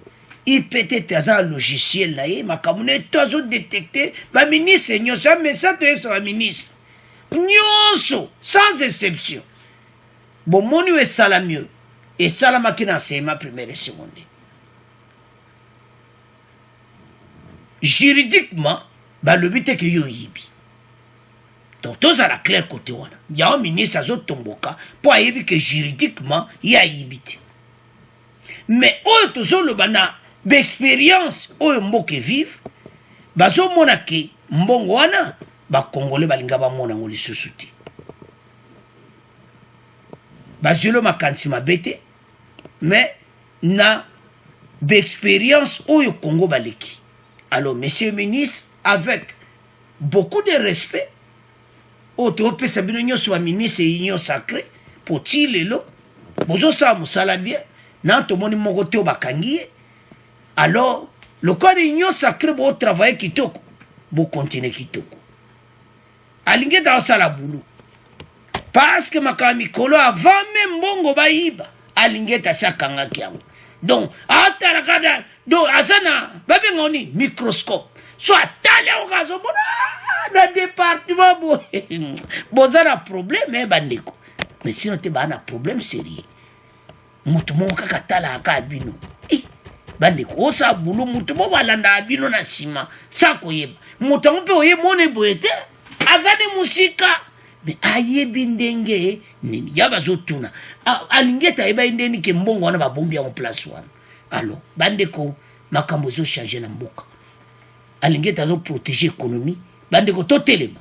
S1: Il peut être un logiciel là, ma commune toujours détecté, la ministre, mais ça te est la ministre. Nyonso, sans exception. Bon, mon est ça la mieux. Et ça la machine c'est ma première et seconde. Juridiquement, bah, le but est que yo yibi. Donc, tout ça la clair côté wana. Il y a un ministre à Zotomboka pour yibi que juridiquement, il y a yibité. Mais, oh, tout ça le bana, d'expérience oyo mboke vive bazo mona ke mbongo wana ba Congolais balinga ba mona ngoli susuti bazelo makansi mabete mais na d'expérience oyo Congo baleki. Alors monsieur le ministre avec beaucoup de respect auto pesa bino nyonso wa ministre union sacré pour tilelo bozo sa musala bien na to moni moko te bakangie. Alors, le cas de l'union sacrée pour travailler kitoko, pour continuer kitoko. Alingue dans ça la boulot. Parce que ma kamikolo avant même bongo baïba, alingue ta sa kanga kiango. Donc, ata la kada, donc azana, babe ngoni microscope. Soit tale au gazo bona, dans département bo. Bozana problème bandeko. Mais sinon te bana problème sérieux. Mutu mo kaka tala aka bino. bandeko osa bulu mutu bo balanda bino na sima sa koyeba mutu mpe oye mone boete azali musika me ayebi ndenge nini yaba zotuna alingeta eba ndeni ke mbongo wana babombi en place wana alors bandeko makambo zo changer na mboka alingeta zo protéger économie bandeko totelema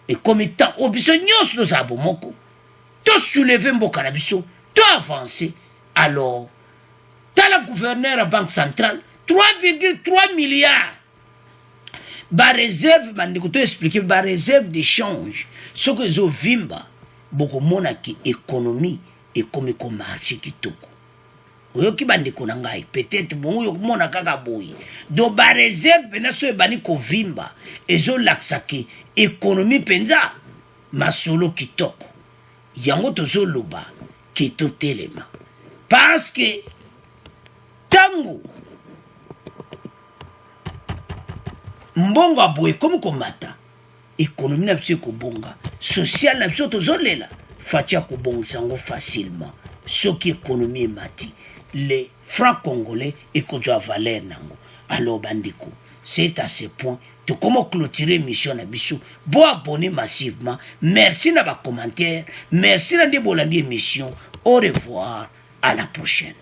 S1: et comme temps obiso nyos no sabo moko to soulever mboka na biso to avancer alors tala gouverneur à banque centrale 3,3 milliards ba réserve bandeko to expliquer ba réserve d'échange ce que zo vimba boko mona ki économie et comme ko marché kitoko oyo ki bandeko na ngai peut-être bon yo mona kaka boyi do ba réserve pena so bani ko vimba ezo laksaki économie penza masolo kitoko yango tozo loba kito telema parce que tango mbongo aboye comme komata économie na biso kobonga social na biso tozolela fatia kobongisa yango facilement soki économie emati les francs congolais ekozwa valeur nango alors bandeko c'est à ce point to comment clôturer mission na biso bo abonner massivement merci na ba commentaire merci na de bolandi émission au revoir à la prochaine.